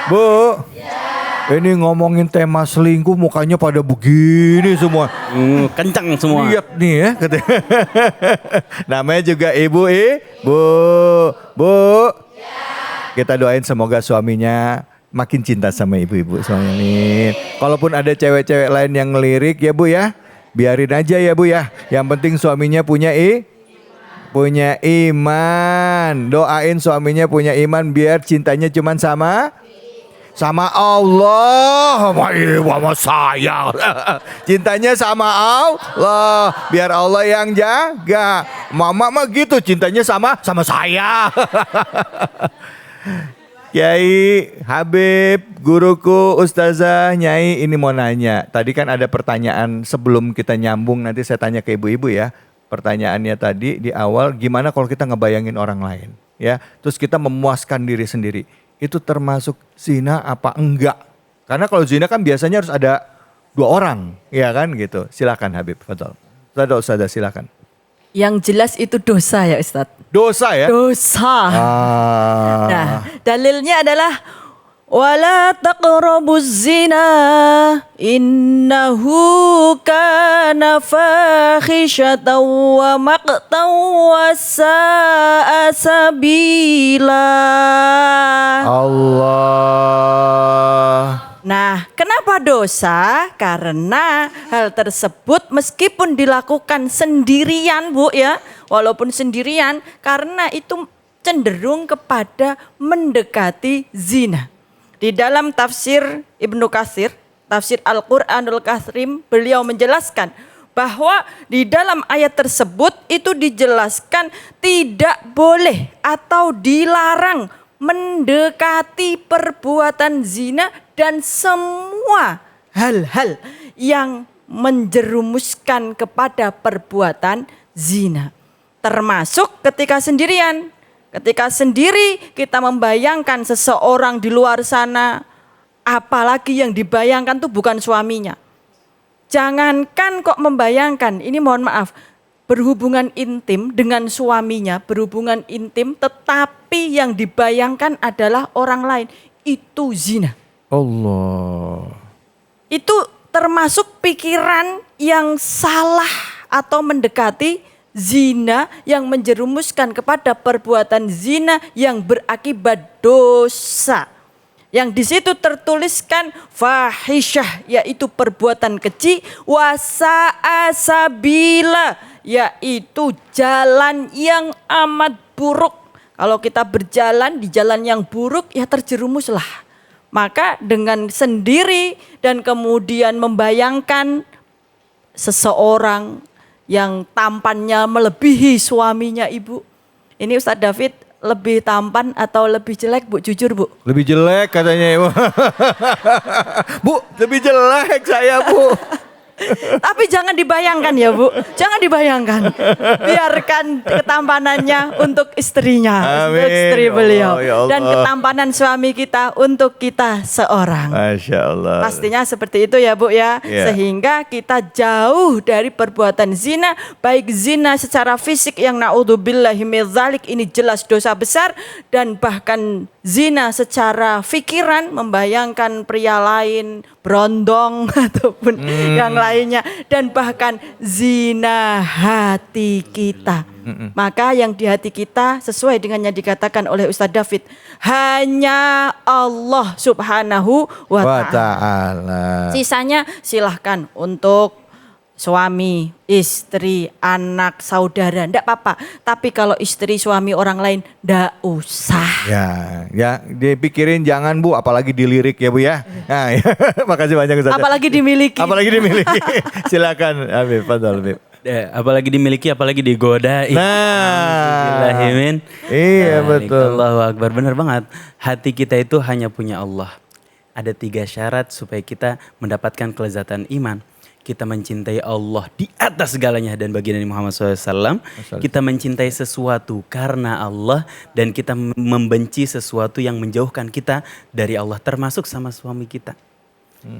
Bu. Ini ngomongin tema selingkuh mukanya pada begini semua. Kencang semua. Lihat nih ya. Namanya juga Ibu Bu. Kita doain semoga suaminya makin cinta sama ibu-ibu suami. Kalaupun ada cewek-cewek lain yang ngelirik ya Bu ya. Biarin aja ya Bu ya. Yang penting suaminya punya iman. Doain suaminya punya iman biar cintanya cuman sama Allah, sama saya. Cintanya sama Allah, biar Allah yang jaga. Mama mah gitu, cintanya sama saya. Kiai Habib, guruku, ustazah, nyai, ini mau nanya. Tadi kan ada pertanyaan sebelum kita nyambung, nanti saya tanya ke ibu-ibu ya. Pertanyaannya tadi di awal, gimana kalau kita ngebayangin orang lain, ya? Terus kita memuaskan diri sendiri. Itu termasuk zina apa enggak? Karena kalau zina kan biasanya harus ada 2 orang, ya kan gitu. Silakan Habib, betul. Ustazah silakan. Yang jelas itu dosa ya Ustadz. Dosa ya? Dosa. Nah, dalilnya adalah wala taqrabuz zina innahu kana fahisyatan wa maqtan wa sa'a sabila. Allah. Nah, kenapa dosa? Karena hal tersebut meskipun dilakukan sendirian, Bu ya, walaupun sendirian, karena itu cenderung kepada mendekati zina. Di dalam tafsir Ibnu Katsir, tafsir Al-Qur'anul Karim, beliau menjelaskan bahwa di dalam ayat tersebut itu dijelaskan tidak boleh atau dilarang mendekati perbuatan zina dan semua hal-hal yang menjerumuskan kepada perbuatan zina. Termasuk ketika sendirian. Ketika sendiri kita membayangkan seseorang di luar sana, apalagi yang dibayangkan tuh bukan suaminya. Jangankan kok membayangkan, ini mohon maaf, berhubungan intim dengan suaminya, berhubungan intim tetapi yang dibayangkan adalah orang lain. Itu zina. Allah. Itu termasuk pikiran yang salah atau mendekati zina yang menjerumuskan kepada perbuatan zina yang berakibat dosa. Yang di situ tertuliskan fahisyah, yaitu perbuatan keji, wasa'a sabila, yaitu jalan yang amat buruk. Kalau kita berjalan di jalan yang buruk ya terjerumuslah. Maka dengan sendiri dan kemudian membayangkan seseorang yang tampannya melebihi suaminya ibu. Ini Ustadz David lebih tampan atau lebih jelek Bu? Jujur Bu. Lebih jelek katanya ibu. Bu, lebih jelek saya Bu. Tapi jangan dibayangkan ya Bu, jangan dibayangkan. Biarkan ketampanannya untuk istrinya, Amin. untuk istri beliau. Ya Allah. Dan ketampanan suami kita untuk kita seorang. Masya Allah. Pastinya seperti itu ya Bu ya. Yeah. Sehingga kita jauh dari perbuatan zina. Baik zina secara fisik yang na'udzubillahi min dzalik, ini jelas dosa besar. Dan bahkan zina secara pikiran, membayangkan pria lain berondong ataupun yang lainnya, dan bahkan zina hati kita. Maka yang di hati kita sesuai dengan yang dikatakan oleh Ustadz David, hanya Allah Subhanahu wa ta'ala. Sisanya silahkan untuk suami, istri, anak, saudara, enggak apa-apa. Tapi kalau istri, suami orang lain, enggak usah. Ya, dipikirin jangan Bu, apalagi dilirik ya Bu ya. Nah, ya. Makasih banyak Ustaz. Apalagi dimiliki. Apalagi dimiliki. Silakan Habib, fadhal Habib. Apalagi dimiliki, apalagi digoda. Nah, Alhamdulillah. iya betul. Allahu Akbar, benar banget. Hati kita itu hanya punya Allah. Ada 3 syarat supaya kita mendapatkan kelezatan iman. Kita mencintai Allah di atas segalanya dan baginda Muhammad SAW. Kita mencintai sesuatu karena Allah dan kita membenci sesuatu yang menjauhkan kita dari Allah, termasuk sama suami kita.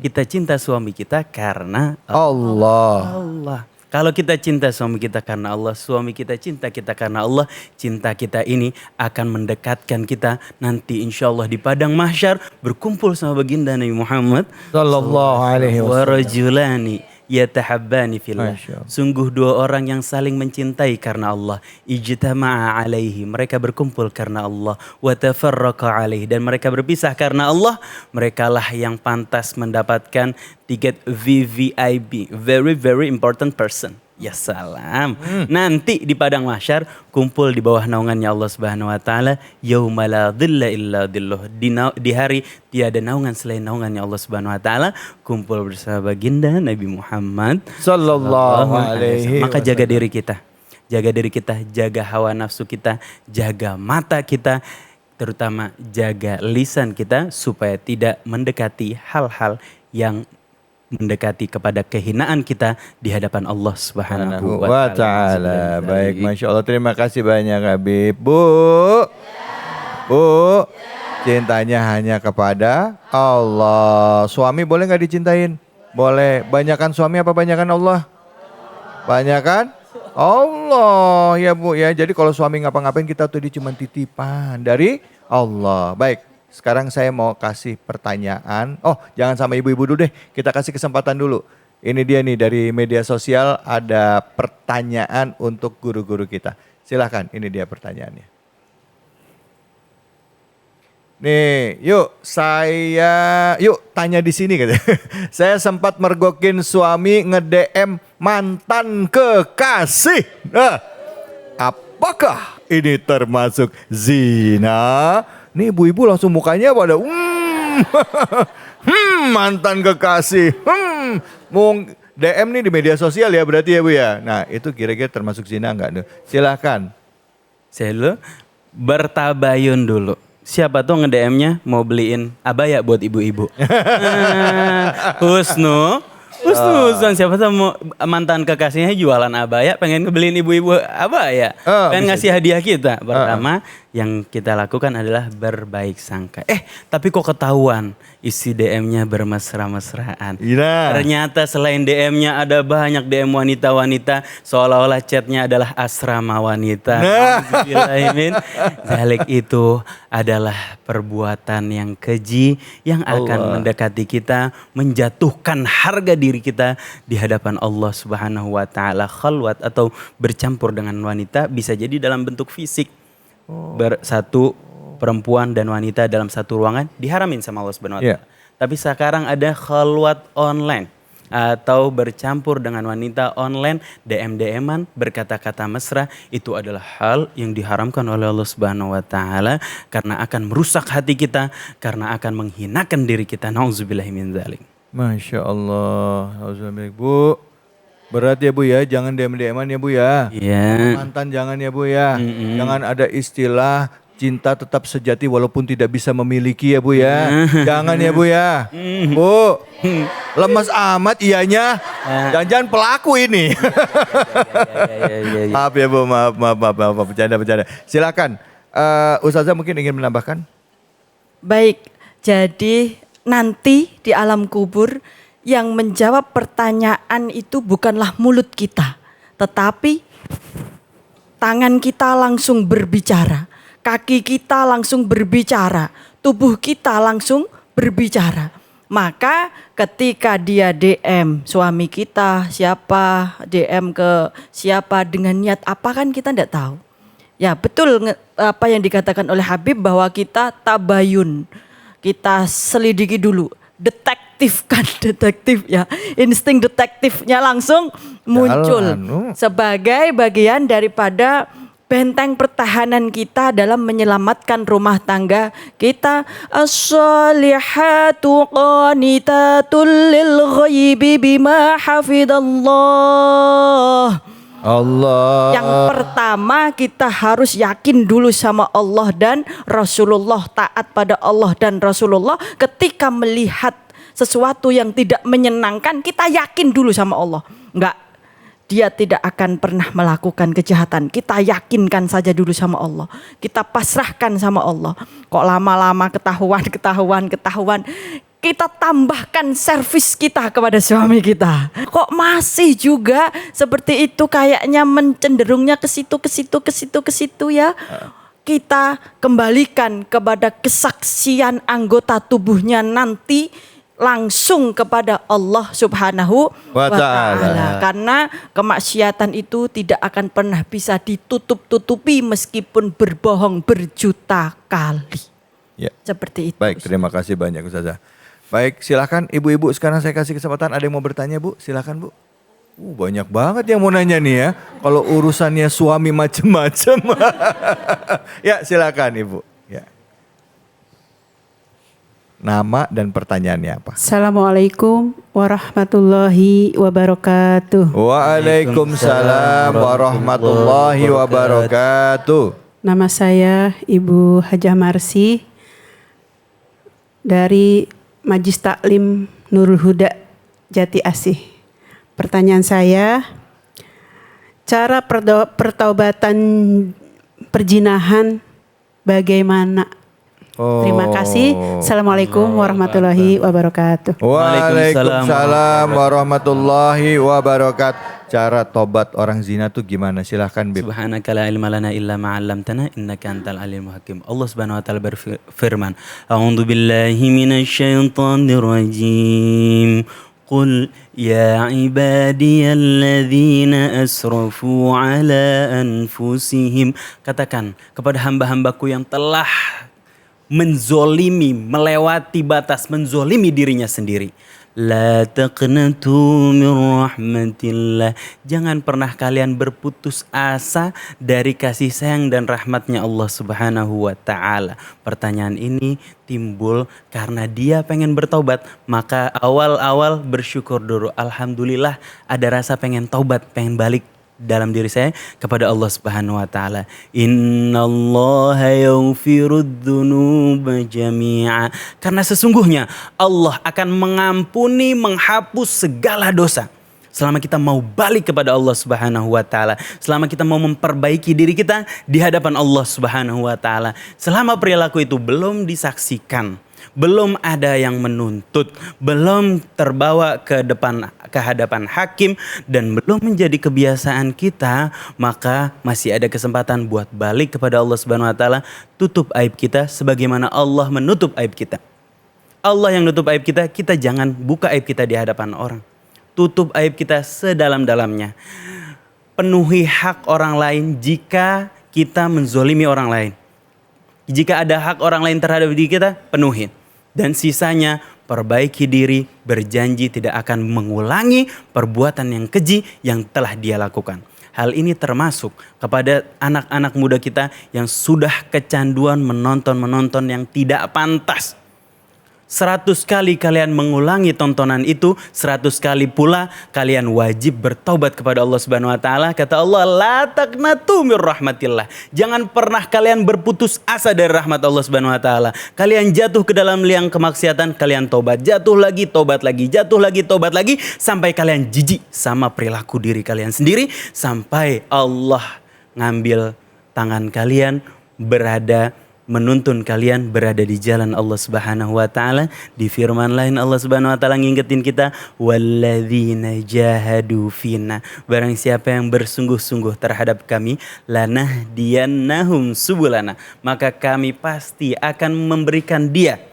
Kita cinta suami kita karena Allah. Allah. Kalau kita cinta suami kita karena Allah, suami kita cinta kita karena Allah, cinta kita ini akan mendekatkan kita nanti insya Allah di padang mahsyar berkumpul sama baginda Nabi Muhammad Sallallahu alaihi wa wasallam. rajulani yatahabbani fillah. Masya Allah. Sungguh dua orang yang saling mencintai karena Allah. Ijtama'a alaihi. Mereka berkumpul karena Allah. Wa tafarraqa alaihi. Dan mereka berpisah karena Allah. Merekalah yang pantas mendapatkan tiket VVIP. Very very important person. Ya salam. Nanti di padang mahsyar kumpul di bawah naungannya Allah Subhanahu wa taala, yauma la dhilla illa dhilluh. Di hari tiada naungan selain naungannya Allah Subhanahu wa taala, kumpul bersama baginda Nabi Muhammad Sallallahu alaihi Maka jaga diri kita. Jaga diri kita, jaga hawa nafsu kita, jaga mata kita, terutama jaga lisan kita supaya tidak mendekati hal-hal yang mendekati kepada kehinaan kita di hadapan Allah Subhanahu wa ta'ala. Baik, Masya Allah. Terima kasih banyak Habib. Bu, cintanya hanya kepada Allah. Suami boleh nggak dicintain? Boleh. Banyakan suami apa banyakan Allah? Banyakan Allah ya Bu ya. Jadi kalau suami ngapa-ngapain kita tuh cuma titipan dari Allah. Baik. Sekarang saya mau kasih pertanyaan. Oh, jangan sama ibu-ibu dulu deh. Kita kasih kesempatan dulu. Ini dia nih dari media sosial ada pertanyaan untuk guru-guru kita. Silahkan, ini dia pertanyaannya. Nih, yuk tanya di sini katanya. Saya sempat mergokin suami nge-DM mantan kekasih. Nah, apakah ini termasuk zina? Nih ibu-ibu langsung mukanya pada mantan kekasih. Mau DM nih di media sosial ya berarti ya Bu ya. Nah itu kira-kira termasuk zina enggak? Silahkan. Saya dulu bertabayun dulu. Siapa tuh nge-DM-nya mau beliin abaya buat ibu-ibu. Husnuzan siapa tuh mau mantan kekasihnya jualan abaya pengen ngebeliin ibu-ibu abaya. Pengen ngasih hadiah kita. Pertama yang kita lakukan adalah berbaik sangka. Tapi kok ketahuan isi DM-nya bermesra-mesraan. Ternyata selain DM-nya ada banyak DM wanita-wanita seolah-olah chatnya adalah asrama wanita. Zalik itu adalah perbuatan yang keji yang akan mendekati kita, menjatuhkan harga diri kita di hadapan Allah Subhanahu wa taala. Khalwat atau bercampur dengan wanita bisa jadi dalam bentuk fisik. Bersatu perempuan dan wanita dalam satu ruangan diharamin sama Allah Subhanahu wa taala. Tapi sekarang ada khalwat online atau bercampur dengan wanita online, DM-DM-an, berkata-kata mesra, itu adalah hal yang diharamkan oleh Allah Subhanahu wa taala karena akan merusak hati kita, karena akan menghinakan diri kita. Nauzubillahi min dzalik. Masya Allah. Bu, berat ya Bu ya, jangan DM-DM-an ya Bu ya. Iya. Mantan jangan ya Bu ya. Jangan ada istilah cinta tetap sejati walaupun tidak bisa memiliki ya Bu ya. Jangan ya Bu ya. Bu, lemas amat ianya. Jangan-jangan pelaku ini. Maaf ya Bu, maaf. Bercanda. Silakan. Ustazah mungkin ingin menambahkan? Baik, jadi nanti di alam kubur yang menjawab pertanyaan itu bukanlah mulut kita, tetapi tangan kita langsung berbicara, kaki kita langsung berbicara, tubuh kita langsung berbicara. Maka ketika dia DM suami kita, siapa, DM ke siapa dengan niat apa kan kita tidak tahu. Ya betul apa yang dikatakan oleh Habib bahwa kita tabayun, kita selidiki dulu. Detektif ya, insting detektifnya langsung muncul sebagai bagian daripada benteng pertahanan kita dalam menyelamatkan rumah tangga kita. As-salihatu qanitatul lil ghaibi bima hafidallah. Allah. Yang pertama kita harus yakin dulu sama Allah dan Rasulullah, taat pada Allah dan Rasulullah. Ketika melihat sesuatu yang tidak menyenangkan, kita yakin dulu sama Allah. Enggak, dia tidak akan pernah melakukan kejahatan. Kita yakinkan saja dulu sama Allah. Kita pasrahkan sama Allah. Kok lama-lama ketahuan. kita tambahkan servis kita kepada suami kita. Kok masih juga seperti itu, kayaknya mencenderungnya ke situ ya. Kita kembalikan kepada kesaksian anggota tubuhnya nanti langsung kepada Allah Subhanahu wa Ta'ala. Karena kemaksiatan itu tidak akan pernah bisa ditutup-tutupi meskipun berbohong berjuta kali. Ya. Seperti itu. Baik, terima kasih banyak Ustazah. Baik, silakan ibu-ibu, sekarang saya kasih kesempatan, ada yang mau bertanya Bu? Silakan Bu. Banyak banget yang mau nanya nih ya. Kalau urusannya suami macem-macem. Ya, silakan Ibu. Ya. Nama dan pertanyaannya apa? Assalamualaikum warahmatullahi wabarakatuh. Waalaikumsalam warahmatullahi wabarakatuh. Nama saya Ibu Hajah Marsi dari Majlis Taklim Nurul Huda Jati Asih. Pertanyaan saya, cara pertaubatan perjinahan bagaimana? Terima kasih. Assalamualaikum warahmatullahi wabarakatuh. Waalaikumsalam warahmatullahi wabarakatuh. Cara tobat orang zina tuh gimana? Silahkan Bib. Subhanaka la ilma lana illa ma 'allamtana innaka antal alimul hakim. Allah Subhanahu wa taala berfirman, A'udzu billahi minasy syaithanir rajim. Qul ya ibadiyalladzina asrafu ala anfusihim. Katakan kepada hamba-hambaku yang telah menzolimi, melewati batas, menzolimi dirinya sendiri. La taqnatu min rahmatillah. Jangan pernah kalian berputus asa dari kasih sayang dan rahmatnya Allah Subhanahu wa ta'ala. Pertanyaan ini timbul karena dia pengen bertobat. Maka awal-awal bersyukur dulu. Alhamdulillah ada rasa pengen taubat, pengen balik dalam diri saya kepada Allah Subhanahu wa taala. Innallaha yaghfirudz dzunuba jami'a. Karena sesungguhnya Allah akan mengampuni, menghapus segala dosa. Selama kita mau balik kepada Allah Subhanahu wa taala, selama kita mau memperbaiki diri kita di hadapan Allah Subhanahu wa taala. Selama perilaku itu belum disaksikan, belum ada yang menuntut, belum terbawa ke hadapan hakim dan belum menjadi kebiasaan kita, maka masih ada kesempatan buat balik kepada Allah Subhanahu wa taala, tutup aib kita sebagaimana Allah menutup aib kita. Allah yang nutup aib kita, kita jangan buka aib kita di hadapan orang. Tutup aib kita sedalam-dalamnya. Penuhi hak orang lain jika kita menzolimi orang lain. Jika ada hak orang lain terhadap diri kita, penuhi. Dan sisanya perbaiki diri, berjanji tidak akan mengulangi perbuatan yang keji yang telah dia lakukan. Hal ini termasuk kepada anak-anak muda kita yang sudah kecanduan menonton yang tidak pantas. 100 kali kalian mengulangi tontonan itu, 100 kali pula kalian wajib bertaubat kepada Allah Subhanahu wa taala. Kata Allah, la taqnatu mir rahmatillah. Jangan pernah kalian berputus asa dari rahmat Allah Subhanahu wa taala. Kalian jatuh ke dalam liang kemaksiatan, kalian tobat, jatuh lagi, tobat lagi, jatuh lagi, tobat lagi sampai kalian jijik sama perilaku diri kalian sendiri, sampai Allah ngambil tangan kalian menuntun kalian berada di jalan Allah Subhanahu wa taala. Di firman lain Allah Subhanahu wa taala ngingetin kita, walladzina jahadu fina. Barang siapa yang bersungguh-sungguh terhadap kami, lanahdiyannahum subulana, maka kami pasti akan memberikan dia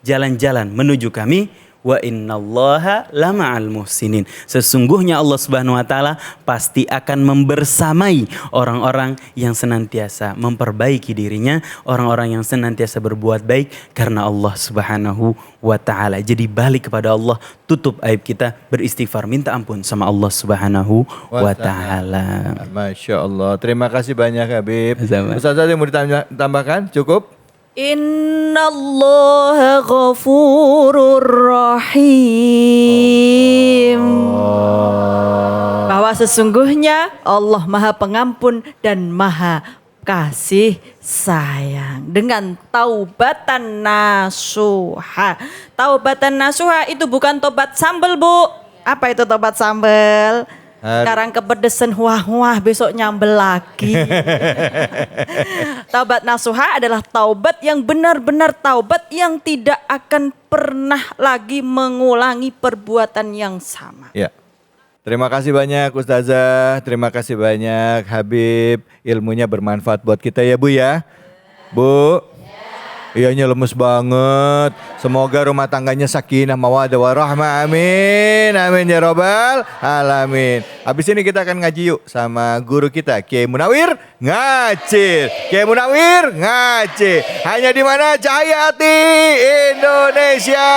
jalan-jalan menuju kami. Wa innallaha lama'al muhsinin. Sesungguhnya Allah Subhanahu wa taala pasti akan membersamai orang-orang yang senantiasa memperbaiki dirinya, orang-orang yang senantiasa berbuat baik karena Allah Subhanahu wa taala. Jadi balik kepada Allah, tutup aib kita, beristighfar, minta ampun sama Allah Subhanahu wa taala. Masya Allah. Terima kasih banyak Habib. Sama. Ustazah yang mau ditambahkan? Cukup? Innallaha ghafurur rahim. Bahwa sesungguhnya Allah Maha Pengampun dan Maha Kasih Sayang. Dengan taubatan nasuha. Taubatan nasuha itu bukan tobat sambel, Bu. Apa itu tobat sambel? Sekarang kepedesan wah besok nyambel lagi. Taubat nasuha adalah taubat yang benar-benar taubat yang tidak akan pernah lagi mengulangi perbuatan yang sama. Ya. Terima kasih banyak Ustazah, terima kasih banyak Habib. Ilmunya bermanfaat buat kita ya Bu ya. Bu. Iyanya lemes banget. Semoga rumah tangganya sakinah mawaddah warahmah. Amin. Amin ya robbal alamin. Habis ini kita akan ngaji yuk sama guru kita Kiai Munawir Ngacir. Kiai Munawir Ngacir. Hanya di mana? Cahaya Hati Indonesia.